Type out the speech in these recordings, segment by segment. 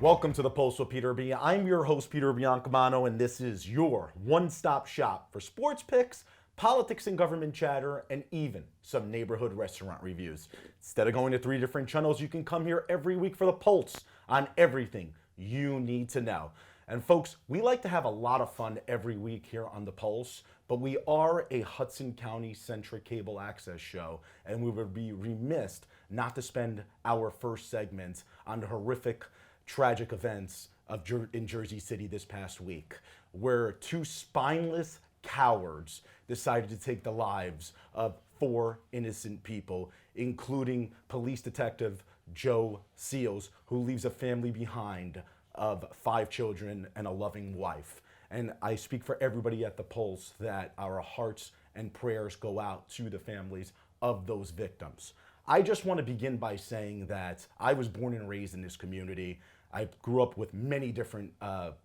Welcome to the Pulse with Peter B. I'm your host, Peter Biancamano, and this is your one-stop shop for sports picks, politics and government chatter, and even some neighborhood restaurant reviews. Instead of going to three different channels, you can come here every week for the Pulse on everything you need to know. And folks, we like to have a lot of fun every week here on the Pulse, but we are a Hudson County centric cable access show, and we would be remiss not to spend our first segment on the horrific tragic events in Jersey City this past week, where two spineless cowards decided to take the lives of four innocent people, including police detective Joe Seals, who leaves a family behind of five children and a loving wife. And I speak for everybody at the Pulse that our hearts and prayers go out to the families of those victims. I just want to begin by saying that I was born and raised in this community. I grew up with many different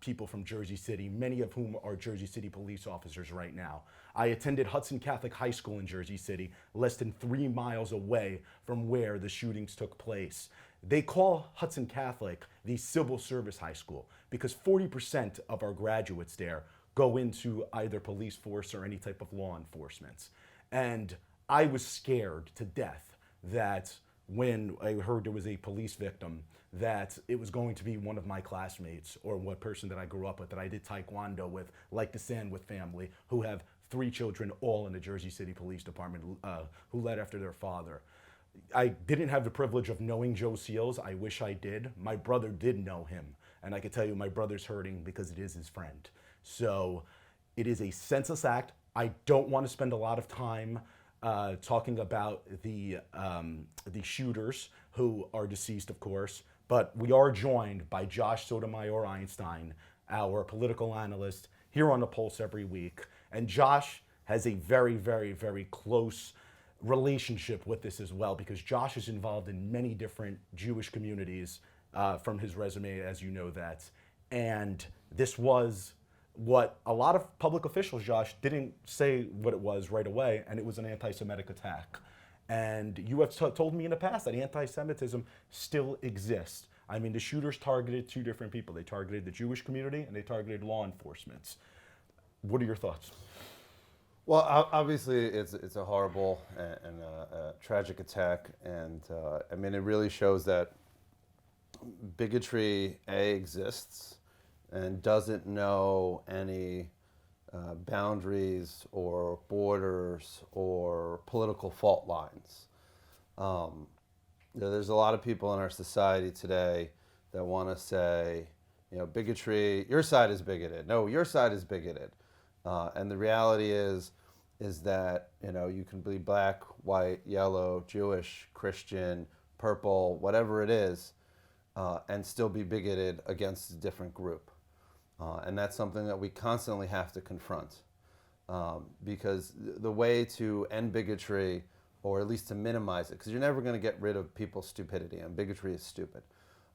people from Jersey City, many of whom are Jersey City police officers right now. I attended Hudson Catholic High School in Jersey City, less than 3 miles away from where the shootings took place. They call Hudson Catholic the civil service high school because 40% of our graduates there go into either police force or any type of law enforcement. And I was scared to death that when I heard there was a police victim, that it was going to be one of my classmates or one person that I grew up with, that I did taekwondo with, like the Sandwith family, who have 3 children, all in the Jersey City Police Department, who led after their father. I didn't have the privilege of knowing Joe Seals. I wish I did. My brother did know him, and I can tell you my brother's hurting because it is his friend. So it is a senseless act. I don't want to spend a lot of time talking about the shooters who are deceased, of course, but we are joined by Josh Sotomayor Einstein, our political analyst, here on the Pulse every week. And Josh has a very, very, very close relationship with this as well, because Josh is involved in many different Jewish communities from his resume, as you know that. And this was what a lot of public officials, Josh, didn't say what it was right away, and it was an anti-Semitic attack. And you have told me in the past that anti-Semitism still exists. I mean, the shooters targeted 2 different people. They targeted the Jewish community and they targeted law enforcement. What are your thoughts? Well, obviously, it's a horrible and a tragic attack, and I mean, it really shows that bigotry exists and doesn't know any boundaries or borders or political fault lines. There's a lot of people in our society today that want to say, bigotry, your side is bigoted. No, your side is bigoted. And the reality is that, you can be black, white, yellow, Jewish, Christian, purple, whatever it is, and still be bigoted against a different group. And that's something that we constantly have to confront. Because the way to end bigotry, or at least to minimize it, because you're never going to get rid of people's stupidity, and bigotry is stupid.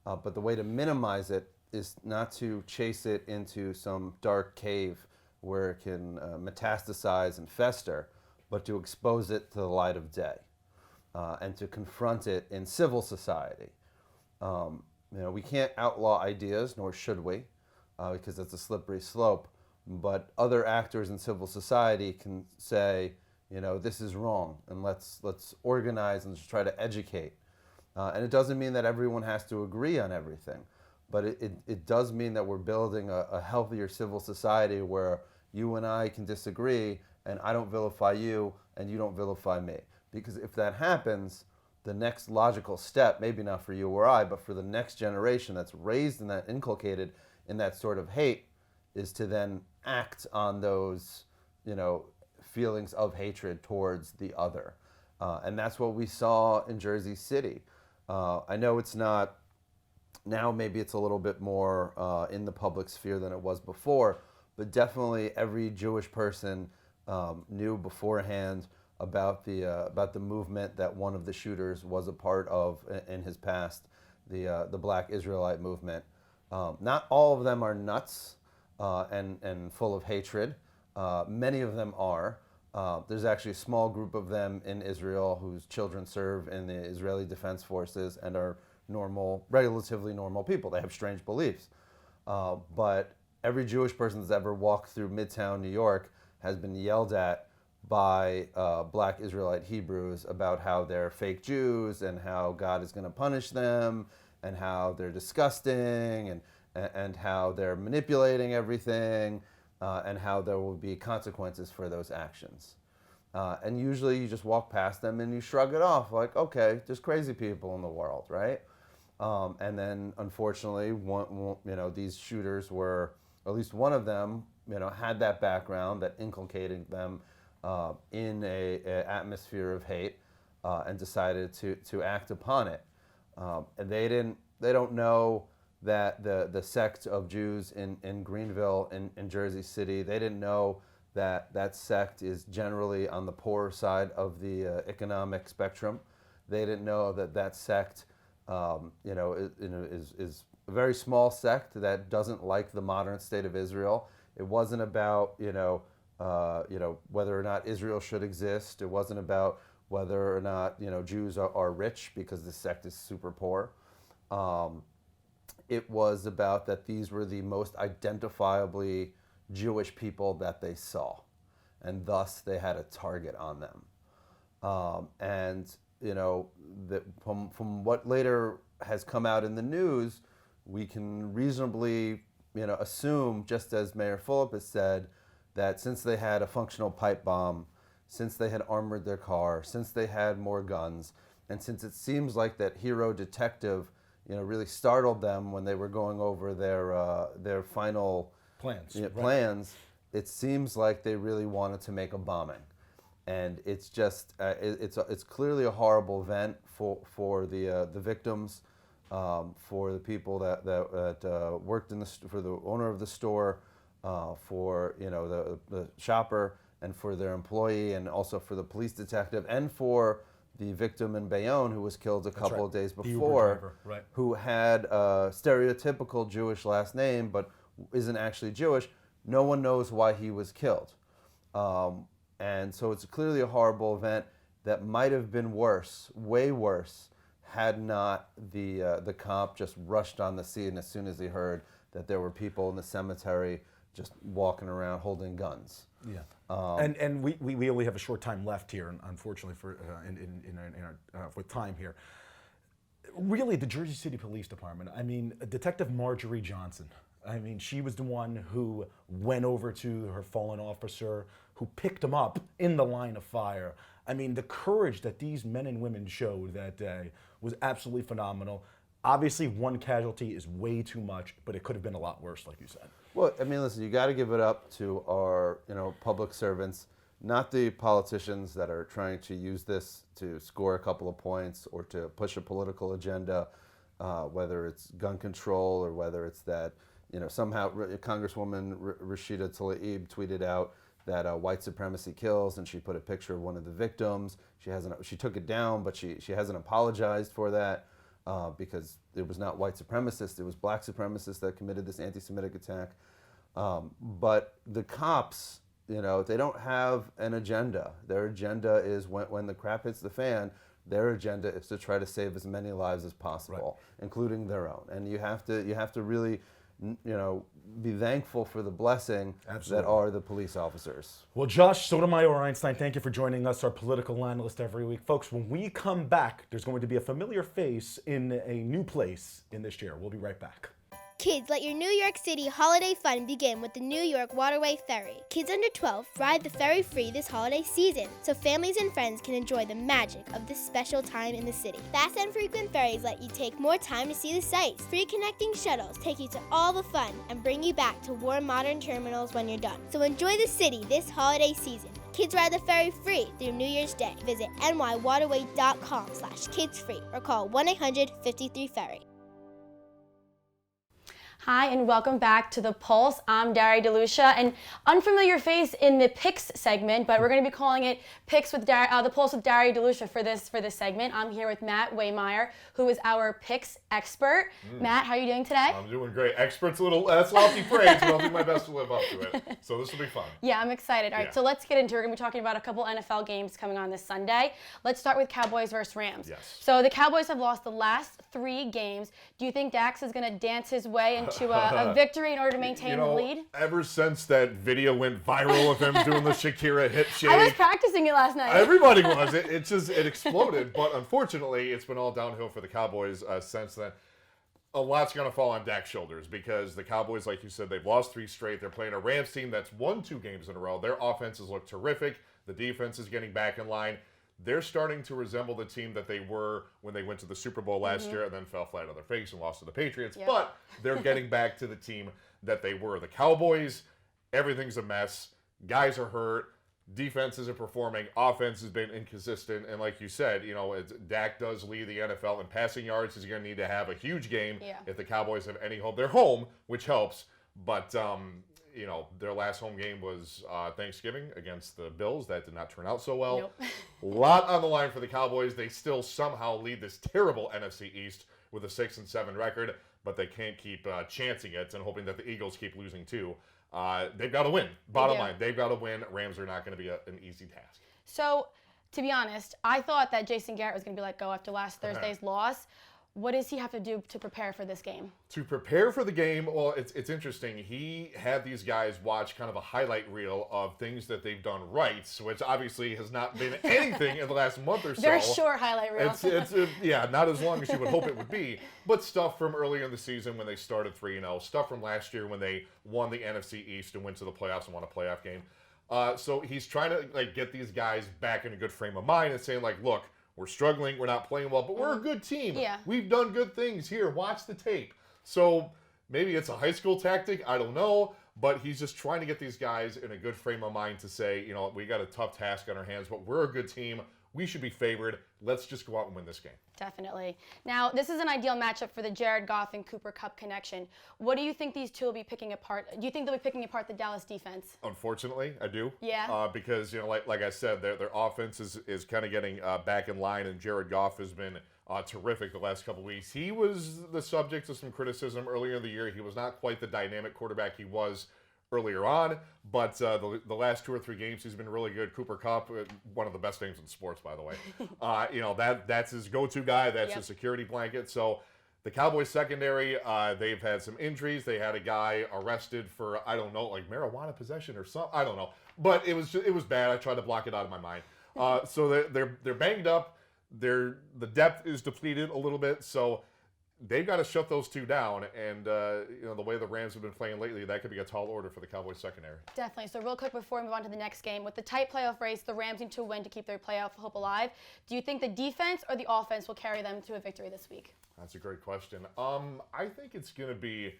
But the way to minimize it is not to chase it into some dark cave where it can metastasize and fester, but to expose it to the light of day and to confront it in civil society. We can't outlaw ideas, nor should we, because that's a slippery slope. But other actors in civil society can say, this is wrong, and let's organize and just try to educate. And it doesn't mean that everyone has to agree on everything, but it does mean that we're building a healthier civil society where you and I can disagree, and I don't vilify you, and you don't vilify me. Because if that happens, the next logical step, maybe not for you or I, but for the next generation that's raised in that, inculcated in that sort of hate, is to then act on those, feelings of hatred towards the other. And that's what we saw in Jersey City. I know it's not, now maybe it's a little bit more in the public sphere than it was before, but definitely every Jewish person knew beforehand about the movement that one of the shooters was a part of in his past, the Black Israelite movement. Not all of them are nuts and full of hatred. Many of them are. There's actually a small group of them in Israel whose children serve in the Israeli Defense Forces and are relatively normal people. They have strange beliefs. But every Jewish person that's ever walked through Midtown New York has been yelled at by black Israelite Hebrews about how they're fake Jews and how God is going to punish them and how they're disgusting and how they're manipulating everything and how there will be consequences for those actions. And usually you just walk past them and you shrug it off like, okay, there's crazy people in the world, right? And then unfortunately, these shooters were, at least one of them, had that background that inculcated them in a atmosphere of hate and decided to act upon it. And they don't know that the sect of Jews in Greenville, in Jersey City, they didn't know that sect is generally on the poorer side of the economic spectrum. They didn't know that sect, is a very small sect that doesn't like the modern state of Israel. It wasn't about whether or not Israel should exist. It wasn't about whether or not Jews are rich because the sect is super poor. It was about that these were the most identifiably Jewish people that they saw, and thus they had a target on them. From what later has come out in the news, we can reasonably assume, just as Mayor Fulop has said, that since they had a functional pipe bomb, since they had armored their car, since they had more guns, and since it seems like that hero detective really startled them when they were going over their final plans, it seems like they really wanted to make a bombing. And it's just it's clearly a horrible event for the victims, for the people that worked for the owner of the store, for the shopper, and for their employee, and also for the police detective, and for the victim in Bayonne who was killed a couple of days before, who had a stereotypical Jewish last name but isn't actually Jewish. No one knows why he was killed. And so it's clearly a horrible event that might have been worse, way worse, had not the cop just rushed on the scene as soon as he heard that there were people in the cemetery just walking around holding guns. Yeah. And we only have a short time left here, unfortunately, with time here. Really, the Jersey City Police Department, Detective Marjorie Johnson, she was the one who went over to her fallen officer, who picked him up in the line of fire. The courage that these men and women showed that day was absolutely phenomenal. Obviously, one casualty is way too much, but it could have been a lot worse, like you said. Well, listen, you got to give it up to our, public servants, not the politicians that are trying to use this to score a couple of points or to push a political agenda, whether it's gun control or whether it's that, somehow Congresswoman Rashida Tlaib tweeted out that white supremacy kills, and she put a picture of one of the victims. She took it down, but she hasn't apologized for that. Because it was not white supremacists, it was black supremacists that committed this anti-Semitic attack. But the cops, they don't have an agenda. Their agenda is when the crap hits the fan, their agenda is to try to save as many lives as possible, including their own. And you have to really, be thankful for the blessing that are the police officers. Well, Josh Sotomayor-Einstein, thank you for joining us, our political analyst every week. Folks, when we come back, there's going to be a familiar face in a new place in this chair. We'll be right back. Kids, let your New York City holiday fun begin with the New York Waterway Ferry. Kids under 12 ride the ferry free this holiday season, so families and friends can enjoy the magic of this special time in the city. Fast and frequent ferries let you take more time to see the sights. Free connecting shuttles take you to all the fun and bring you back to warm modern terminals when you're done. So enjoy the city this holiday season. Kids ride the ferry free through New Year's Day. Visit nywaterway.com/kidsfree or call 1-800-53-FERRY. Hi, and welcome back to The Pulse. I'm Dari DeLucia, an unfamiliar face in the Picks segment, but we're going to be calling it Picks with The Pulse with Dari DeLucia for this segment. I'm here with Matt Waymeyer, who is our Picks expert. Matt, how are you doing today? I'm doing great. Expert's that's lofty praise, but I'll do my best to live up to it. So this will be fun. Yeah, I'm excited. All right, Yeah. so let's get into it. We're going to be talking about a couple NFL games coming on this Sunday. Let's start with Cowboys versus Rams. Yes. So the Cowboys have lost the last 3 games. Do you think Dax is going to dance his way into a victory in order to maintain the lead? Ever since that video went viral of him doing the Shakira hip shake, I was practicing it last night. everybody was. It exploded. But unfortunately, it's been all downhill for the Cowboys since then. A lot's going to fall on Dak's shoulders because the Cowboys, like you said, they've lost 3 straight. They're playing a Rams team that's won 2 games in a row. Their offenses look terrific. The defense is getting back in line. They're starting to resemble the team that they were when they went to the Super Bowl last year and then fell flat on their face and lost to the Patriots. Yep. But they're getting back to the team that they were. The Cowboys, everything's a mess. Guys are hurt. Defense isn't performing. Offense has been inconsistent. And like you said, Dak does lead the NFL in passing yards. He's going to need to have a huge game if the Cowboys have any hope. They're home, which helps. But, their last home game was Thanksgiving against the Bills. That did not turn out so well. Nope. A lot on the line for the Cowboys. They still somehow lead this terrible NFC East with a 6-7 record, but they can't keep chancing it and hoping that the Eagles keep losing too. They've got to win. Bottom line, they've got to win. Rams are not going to be an easy task. So, to be honest, I thought that Jason Garrett was going to be let go after last Thursday's loss. What does he have to do to prepare for this game? To prepare for the game, well, it's interesting. He had these guys watch kind of a highlight reel of things that they've done right, which obviously has not been anything in the last month or so. Very short highlight reel. It's not as long as you would hope it would be, but stuff from earlier in the season when they started 3-0, stuff from last year when they won the NFC East and went to the playoffs and won a playoff game. So he's trying to get these guys back in a good frame of mind and saying look, we're struggling, we're not playing well, but we're a good team. Yeah. We've done good things. Here, watch the tape. So maybe it's a high school tactic, I don't know, but he's just trying to get these guys in a good frame of mind to say, we got a tough task on our hands, but we're a good team. We should be favored. Let's just go out and win this game. Definitely. Now, this is an ideal matchup for the Jared Goff and Cooper Kupp connection. What do you think these two will be picking apart? Do you think they'll be picking apart the Dallas defense? Unfortunately, I do. Yeah. Because, like I said, their offense is kind of getting back in line, and Jared Goff has been terrific the last couple weeks. He was the subject of some criticism earlier in the year. He was not quite the dynamic quarterback he was earlier on, but the last 2 or 3 games he's been really good. Cooper Kupp, one of the best names in sports, by the way. That's his go-to guy. That's his security blanket. So the Cowboys secondary, they've had some injuries. They had a guy arrested for marijuana possession or something. I don't know, but it was bad. I tried to block it out of my mind. So they're banged up. The depth is depleted a little bit. So they've got to shut those 2 down, and the way the Rams have been playing lately, that could be a tall order for the Cowboys secondary. Definitely. So real quick before we move on to the next game, with the tight playoff race, the Rams need to win to keep their playoff hope alive. Do you think the defense or the offense will carry them to a victory this week? That's a great question. I think it's going to be,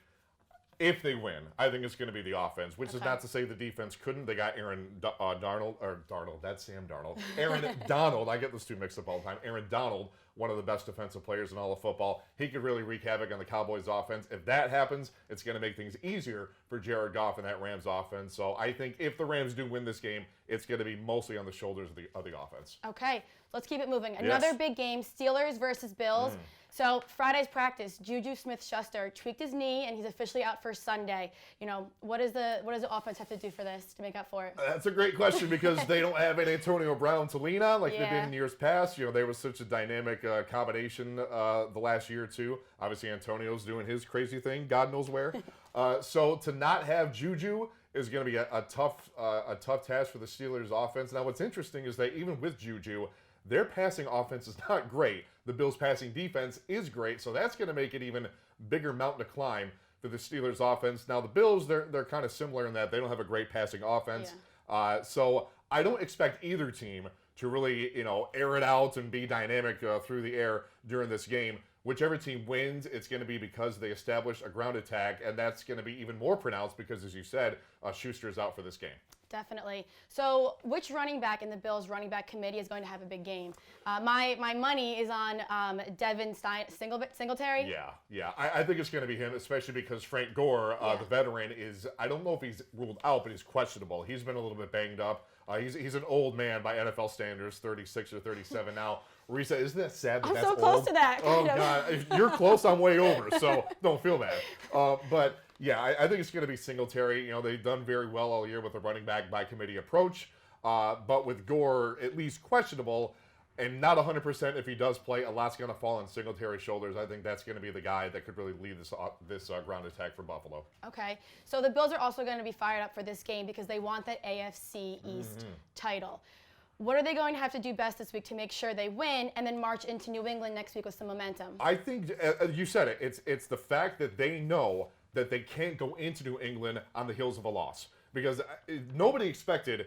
if they win, I think it's going to be the offense, which is not to say the defense couldn't. They got Aaron Darnold, that's Sam Darnold. Aaron Donald, I get those 2 mixed up all the time. Aaron Donald, one of the best defensive players in all of football. He could really wreak havoc on the Cowboys offense. If that happens, it's going to make things easier for Jared Goff and that Rams offense. So I think if the Rams do win this game, it's going to be mostly on the shoulders of the offense. Okay, let's keep it moving. Another big game, Steelers versus Bills. So Friday's practice, Juju Smith-Schuster tweaked his knee, and he's officially out for Sunday. What does the offense have to do for this to make up for it? That's a great question because they don't have an Antonio Brown to lean on like they did in years past. They were such a dynamic combination the last year or 2. Obviously, Antonio's doing his crazy thing, God knows where. So to not have Juju is going to be a tough task for the Steelers offense. Now, what's interesting is that even with Juju, their passing offense is not great. The Bills' passing defense is great, so that's going to make it even bigger mountain to climb for the Steelers' offense. Now, the Bills, they're kind of similar in that they don't have a great passing offense. Yeah. So I don't expect either team to really, air it out and be dynamic through the air during this game. whichever team wins, it's going to be because they established a ground attack, and that's going to be even more pronounced because, as you said, Schuster is out for this game. Definitely. So which running back in the Bills running back committee is going to have a big game? My money is on Devin Singletary. Yeah. I think it's going to be him, especially because Frank Gore, the veteran, is, I don't know if he's ruled out, but he's questionable. He's been a little bit banged up. He's an old man by NFL standards, 36 or 37 now. Risa, isn't that sad that I'm that's so close old? to that. Oh, God. If you're close, I'm way over, so don't feel bad. But, yeah, I think it's going to be Singletary. You know, they've done very well all year with the running back by committee approach. But with Gore, at least questionable, and not 100% if he does play, a lot's going to fall on Singletary's shoulders. I think that's going to be the guy that could really lead this ground attack for Buffalo. Okay, so the Bills are also going to be fired up for this game because they want that AFC East title. What are they going to have to do best this week to make sure they win and then march into New England next week with some momentum? I think, you said it, it's the fact that they know that they can't go into New England on the heels of a loss. Because nobody expected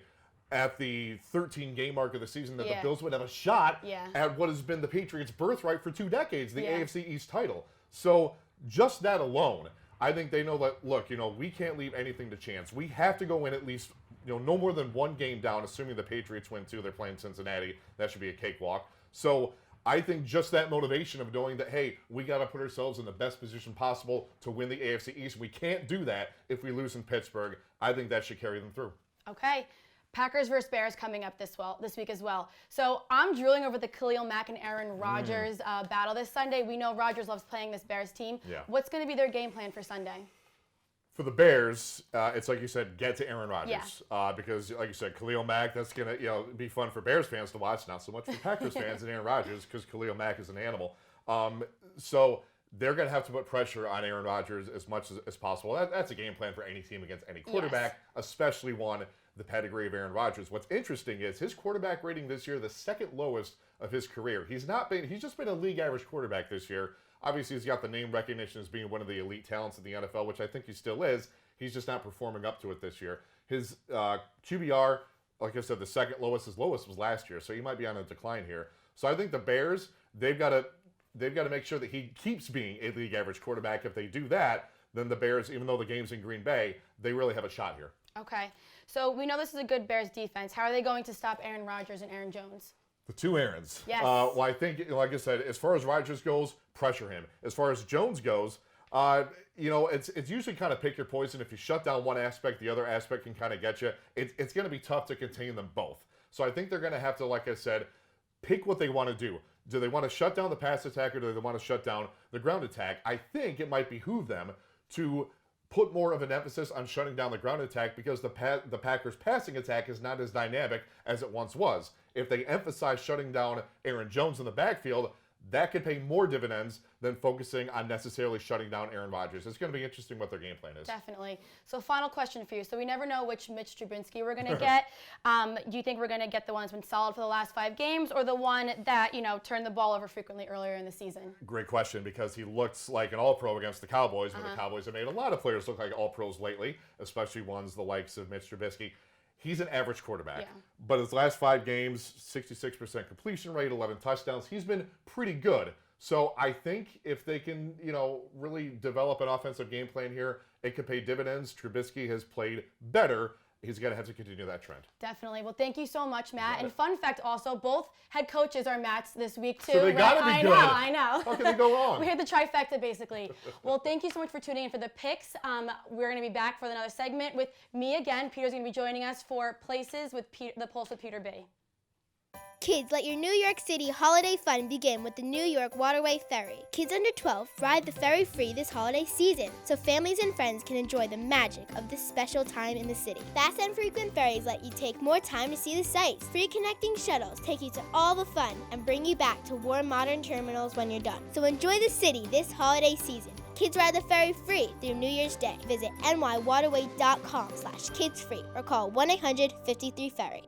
at the 13-game mark of the season that the Bills would have a shot at what has been the Patriots' birthright for 2 decades, the AFC East title. So just that alone, I think they know that, look, you know, we can't leave anything to chance. We have to go in at least, you know, no more than 1 game down, assuming the Patriots win too. They're playing Cincinnati. That should be a cakewalk. So I think just that motivation of knowing that, hey, we got to put ourselves in the best position possible to win the AFC East. We can't do that if we lose in Pittsburgh. I think that should carry them through. Okay. Packers versus Bears coming up this week as well. So I'm drooling over the Khalil Mack and Aaron Rodgers battle this Sunday. We know Rodgers loves playing this Bears team. Yeah. What's going to be their game plan for Sunday? For the Bears, it's like you said, get to Aaron Rodgers. Because, like you said, Khalil Mack, that's going to be fun for Bears fans to watch, not so much for Packers fans and Aaron Rodgers, because Khalil Mack is an animal. So they're going to have to put pressure on Aaron Rodgers as much as possible. That's a game plan for any team against any quarterback, especially one the pedigree of Aaron Rodgers. What's interesting is his quarterback rating this year, the second lowest of his career. He's just been a league average quarterback this year. Obviously, he's got the name recognition as being one of the elite talents in the NFL, which I think he still is. He's just not performing up to it this year. His QBR, like I said, the second lowest. His lowest was last year, so he might be on a decline here. So I think the Bears, they've got to make sure that he keeps being a league average quarterback. If they do that, then the Bears, even though the game's in Green Bay, they really have a shot here. Okay. So we know this is a good Bears defense. How are they going to stop Aaron Rodgers and Aaron Jones? The 2 Aarons. Yes. Well, I think, like I said, as far as Rodgers goes, pressure him. As far as Jones goes, it's usually kind of pick your poison. If you shut down one aspect, the other aspect can kind of get you. It's going to be tough to contain them both. So I think they're going to have to, like I said, pick what they want to do. Do they want to shut down the pass attack, or do they want to shut down the ground attack? I think it might behoove them to put more of an emphasis on shutting down the ground attack, because the Packers' passing attack is not as dynamic as it once was. If they emphasize shutting down Aaron Jones in the backfield, that could pay more dividends than focusing on necessarily shutting down Aaron Rodgers. It's going to be interesting what their game plan is. Definitely. So final question for you. So we never know which Mitch Trubisky we're going to get. Do you think we're going to get the one that's been solid for the last 5 games, or the one that, turned the ball over frequently earlier in the season? Great question, because he looks like an all-pro against the Cowboys, but the Cowboys have made a lot of players look like all-pros lately, especially ones the likes of Mitch Trubisky. He's an average quarterback, but his last 5 games, 66% completion rate, 11 touchdowns. He's been pretty good. So I think if they can, really develop an offensive game plan here, it could pay dividends. Trubisky has played better. He's going to have to continue that trend. Definitely. Well, thank you so much, Matt. And fun fact also, both head coaches are Matts this week, too. So they got to be good. I know. How can they go wrong? We had the trifecta, basically. Well, thank you so much for tuning in for the picks. We're going to be back for another segment with me again. Peter's going to be joining us for Places with the Pulse with Peter B. Kids, let your New York City holiday fun begin with the New York Waterway Ferry. Kids under 12 ride the ferry free this holiday season, so families and friends can enjoy the magic of this special time in the city. Fast and frequent ferries let you take more time to see the sights. Free connecting shuttles take you to all the fun and bring you back to warm modern terminals when you're done. So enjoy the city this holiday season. Kids ride the ferry free through New Year's Day. Visit nywaterway.com/kidsfree or call 1-800-53-FERRY.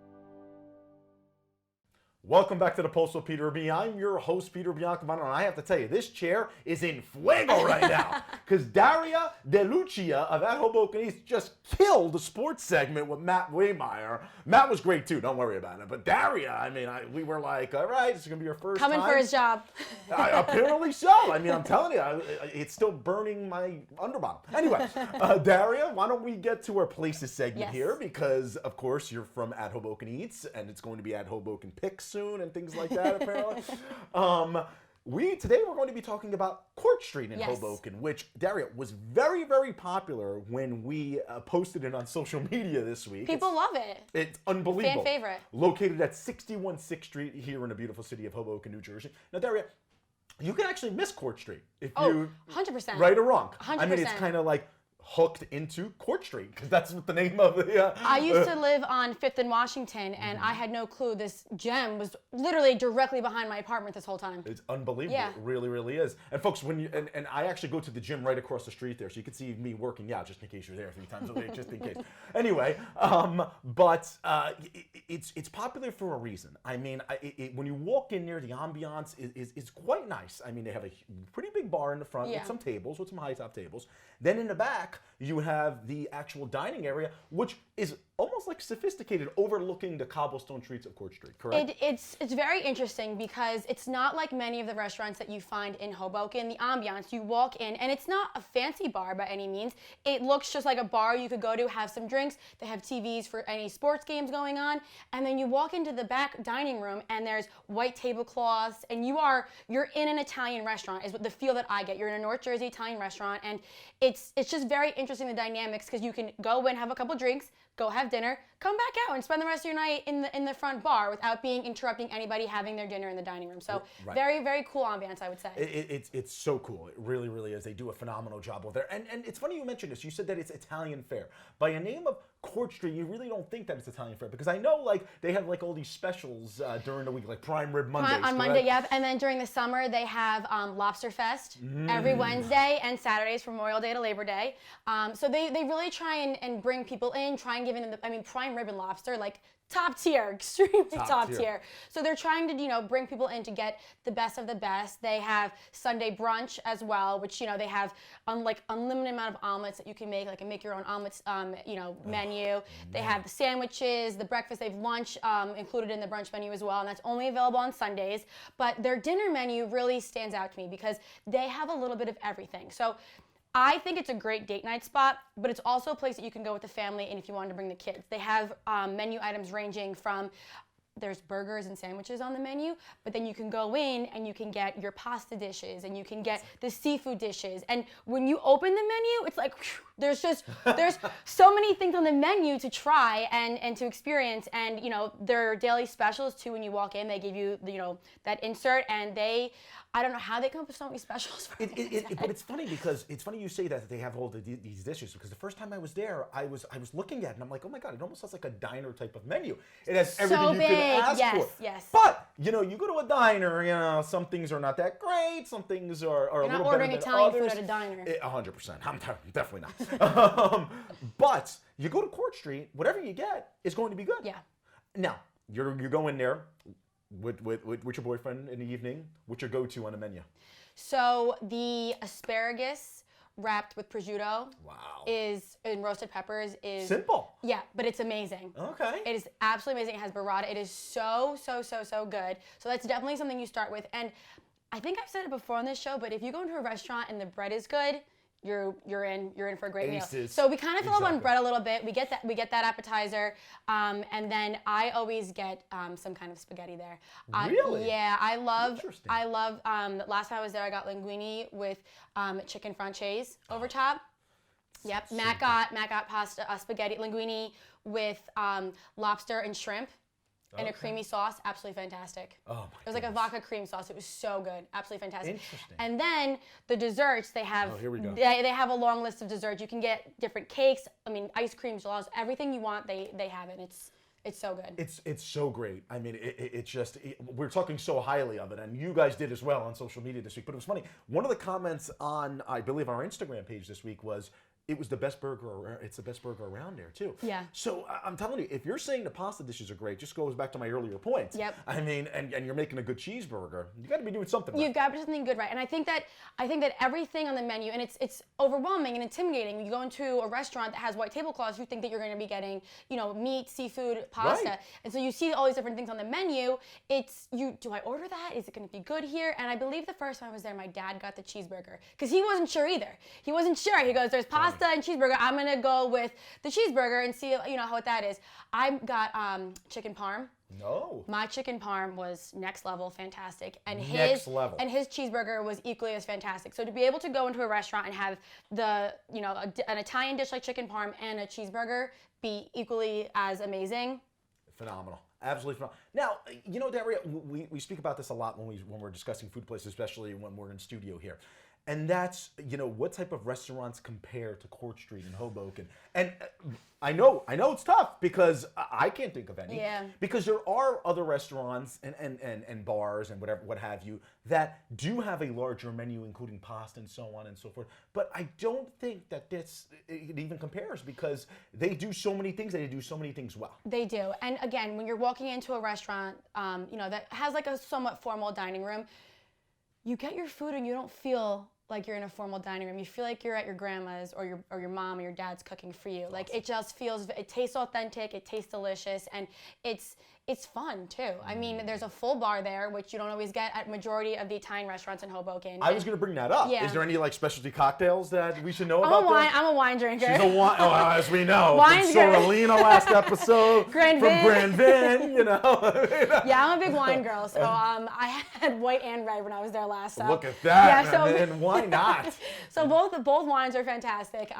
Welcome back to the Pulse with Peter B. I'm your host, Peter Biancamano, and I have to tell you, this chair is in fuego right now. Because Daria DeLucia of At Hoboken East just killed the sports segment with Matt Waymeyer. Matt was great too, don't worry about it. But Daria, I mean, we were like, all right, this is going to be your first Coming time. for his job. Apparently so. I mean, I'm telling you, it's still burning my underbottom. Anyway, Daria, why don't we get to our places segment Yes. here? Because, of course, you're from At Hoboken Eats, and it's going to be At Hoboken Picks soon and things like that, apparently. Today we're going to be talking about Court Street in Yes. Hoboken, which, Daria, was very, very popular when we posted it on social media this week. People love it. It's unbelievable. Fan favorite. Located at 61 6th Street here in the beautiful city of Hoboken, New Jersey. Now, Daria, you can actually miss Court Street if you 100%. right or wrong. I mean, it's 100%. kind of like hooked into Court Street because that's what the name of the. I used to live on 5th and Washington, and I had no clue this gem was literally directly behind my apartment this whole time. It's unbelievable. Yeah. It really, really is. And folks, when you and I actually go to the gym right across the street there, so you can see me working out just in case you're there 3 times a week, just in case. Anyway, it's popular for a reason. I mean, when you walk in there, the ambiance is quite nice. I mean, they have a pretty big bar in the front Yeah. with some tables, with some high top tables. Then in the back, you have the actual dining area, which is almost like sophisticated, overlooking the cobblestone streets of Court Street. Correct? It's very interesting because it's not like many of the restaurants that you find in Hoboken. The ambiance, you walk in, and it's not a fancy bar by any means. It looks just like a bar you could go to, have some drinks. They have TVs for any sports games going on, and then you walk into the back dining room, and there's white tablecloths, and you're in an Italian restaurant. Is the feel that I get. You're in a North Jersey Italian restaurant, and it's just very interesting, the dynamics, because you can go in, have a couple drinks, go have dinner, come back out and spend the rest of your night in the front bar without being interrupting anybody having their dinner in the dining room. So Right. very, very cool ambiance, I would say. It's so cool. It really, really is. They do a phenomenal job over there. And it's funny you mentioned this. You said that it's Italian fare. By a name of Court Street, you really don't think that it's Italian fare because I know like they have like all these specials during the week, like prime rib Mondays. On Monday, yep. And then during the summer, they have Lobster Fest every Wednesday and Saturdays from Memorial Day to Labor Day. So they really try and bring people in, try and give them prime rib and lobster, like top tier, extremely top tier. tier. So they're trying to, bring people in to get the best of the best. They have Sunday brunch as well, which, they have unlimited amount of omelets that you can make, like a make your own omelets, menu. They have the sandwiches, the breakfast, they have lunch included in the brunch menu as well, and that's only available on Sundays. But their dinner menu really stands out to me because they have a little bit of everything. So I think it's a great date night spot, but it's also a place that you can go with the family and if you wanted to bring the kids. They have menu items ranging from, there's burgers and sandwiches on the menu, but then you can go in and you can get your pasta dishes and you can get the seafood dishes. And when you open the menu, it's like, whew, there's so many things on the menu to try and to experience. And, their daily specials too, when you walk in, they give you, that insert and I don't know how they come up with so many specials. But it's funny because it's funny you say that they have all these dishes because the first time I was there, I was looking at it and I'm like, oh my god, it almost has like a diner type of menu. It has everything you could ask yes, for. yes. But you go to a diner, some things are not that great, some things are a little not better ordering than Italian others. food at a diner. 100%. I'm definitely not. But you go to Court Street, whatever you get is going to be good. Yeah. Now you go in there with your boyfriend in the evening. What's your go-to on the menu? So the asparagus wrapped with prosciutto Wow. and roasted peppers is Simple. Yeah, but it's amazing. Okay. It is absolutely amazing. It has burrata. It is so good. So that's definitely something you start with. And I think I've said it before on this show, but if you go into a restaurant and the bread is good, you're in for a great meal. Aces. So we kind of fill up on Exactly. bread a little bit. We get that appetizer, and then I always get some kind of spaghetti there. Really? Yeah, I love. Interesting. Last time I was there, I got linguine with chicken franchise over top. Yep. Matt got pasta spaghetti linguine with lobster and shrimp. And a creamy sauce, absolutely fantastic. Oh my It was like a vodka cream sauce. It was so good, absolutely fantastic. Interesting. And then the desserts, they have. Oh, here we go. They have a long list of desserts. You can get different cakes. Ice cream, gelatos, everything you want. They have it. It's so good. It's so great. I mean, we're talking so highly of it, and you guys did as well on social media this week. But it was funny. One of the comments on, I believe, our Instagram page this week was, it was the best burger around. It's the best burger around there too. Yeah. So I'm telling you, if you're saying the pasta dishes are great, just goes back to my earlier points. Yep. I mean, and you're making a good cheeseburger, you got to be doing something right. You've got to do something good, right? And I think that everything on the menu, and it's overwhelming and intimidating. When you go into a restaurant that has white tablecloths, you think that you're going to be getting, meat, seafood, pasta, Right. and so you see all these different things on the menu. Do I order that? Is it going to be good here? And I believe the first time I was there, my dad got the cheeseburger because he wasn't sure either. He wasn't sure. He goes, "There's pasta and cheeseburger. I'm going to go with the cheeseburger and see, what that is." I got chicken parm. No. My chicken parm was next level fantastic, and Next level. and his cheeseburger was equally as fantastic. So to be able to go into a restaurant and have an Italian dish like chicken parm and a cheeseburger be equally as amazing. Phenomenal. Absolutely phenomenal. Now, Daria, we speak about this a lot when we're discussing food places, especially when we're in studio here. And that's, what type of restaurants compare to Court Street in Hoboken. And I know it's tough because I can't think of any. Yeah. Because there are other restaurants and bars and what have you that do have a larger menu, including pasta and so on and so forth. But I don't think that it even compares because they do so many things, they do so many things well. They do. And again, when you're walking into a restaurant, that has like a somewhat formal dining room, you get your food and you don't feel like you're in a formal dining room. You feel like you're at your grandma's or your mom or your dad's cooking for you. Like it just it tastes authentic, it tastes delicious, and it's fun too. I mean, there's a full bar there, which you don't always get at majority of the Italian restaurants in Hoboken. I was going to bring that up. Yeah. Is there any specialty cocktails that we should know about? I'm a wine drinker. She's a wine, as we know, Wine's from good. Sorrelina last episode, Grand from Vin. Grand Vin, Yeah, I'm a big wine girl, so I had white and red when I was there last. So. Look at that, Yeah, so and why not? So both wines are fantastic.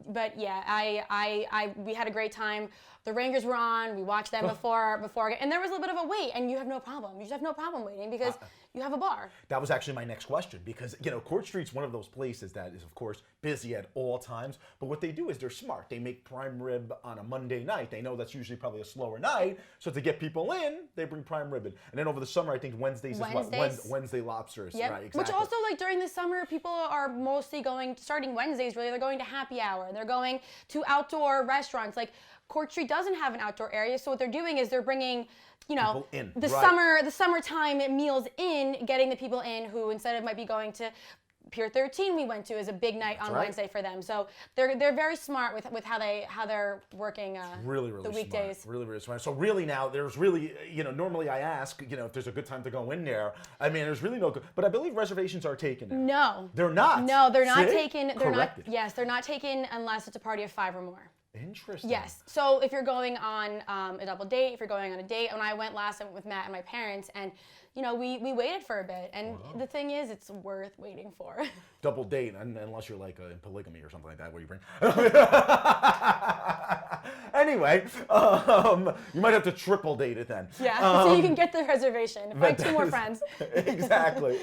But yeah, we had a great time. The Rangers were on. We watched them before, and there was a little bit of a wait, and you have no problem. You just have no problem waiting because you have a bar. That was actually my next question because, Court Street's one of those places that is, of course, busy at all times. But what they do is they're smart. They make prime rib on a Monday night. They know that's usually probably a slower night. So to get people in, they bring prime rib in. And then over the summer, I think Wednesdays is what? Wednesday lobsters. Yep. Right, exactly. Which also, like during the summer, people are mostly starting Wednesdays, really, they're going to happy hour. They're going to outdoor restaurants. Like Court Street doesn't have an outdoor area, so what they're doing is they're bringing, People in, the right. summertime meals in, getting the people in who instead of might be going to Pier 13 we went to is a big night on right. Wednesday for them. So they're very smart with how they're working really the weekdays. Smart. Really smart. So really now there's really, normally I ask, if there's a good time to go in there. I mean, there's really no good, but I believe reservations are taken now. No. They're not. No, they're not See? taken. They're Corrected. not. Yes, they're not taken unless it's a party of 5 or more. Interesting. Yes. So if you're going on a double date, if you're going on a date, when I went last, I went with Matt and my parents, and we waited for a bit. And the thing is, it's worth waiting for. Double date, unless you're like in polygamy or something like that, where you bring. Anyway, you might have to triple date it then. Yeah. So you can get the reservation. Invite 2 more friends. Exactly.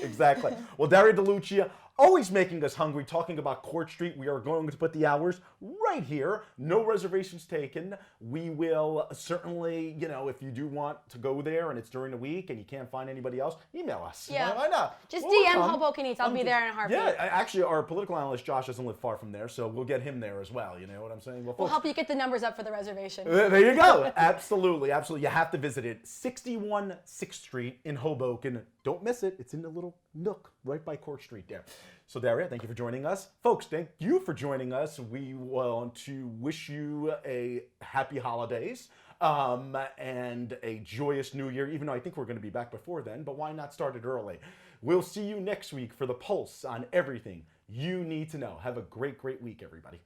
Well, Daria DeLucia, always making us hungry, talking about Court Street. We are going to put the hours right here. No reservations taken. We will certainly, if you do want to go there and it's during the week and you can't find anybody else, email us. Yeah. Why not? Just We'll DM come. Hoboken Eats. I'll be there in a heartbeat. Yeah, actually, our political analyst, Josh, doesn't live far from there, so we'll get him there as well. You know what I'm saying? Well, We'll folks, help you get the numbers up for the reservation. there you go. Absolutely. You have to visit it. 61 6th Street in Hoboken. Don't miss it. It's in the little nook right by Court Street there. So Daria, thank you for joining us. Folks, thank you for joining us. We want to wish you a happy holidays and a joyous new year, even though I think we're going to be back before then, but why not start it early? We'll see you next week for the Pulse on everything you need to know. Have a great week, everybody.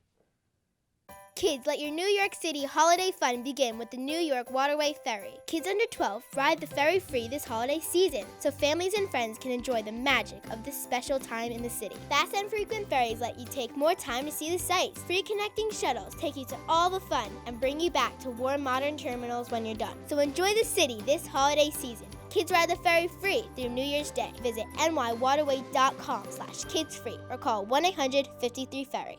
Kids, let your New York City holiday fun begin with the New York Waterway Ferry. Kids under 12 ride the ferry free this holiday season, so families and friends can enjoy the magic of this special time in the city. Fast and frequent ferries let you take more time to see the sights. Free connecting shuttles take you to all the fun and bring you back to warm modern terminals when you're done. So enjoy the city this holiday season. Kids ride the ferry free through New Year's Day. Visit nywaterway.com/kidsfree or call 1-800-53-FERRY.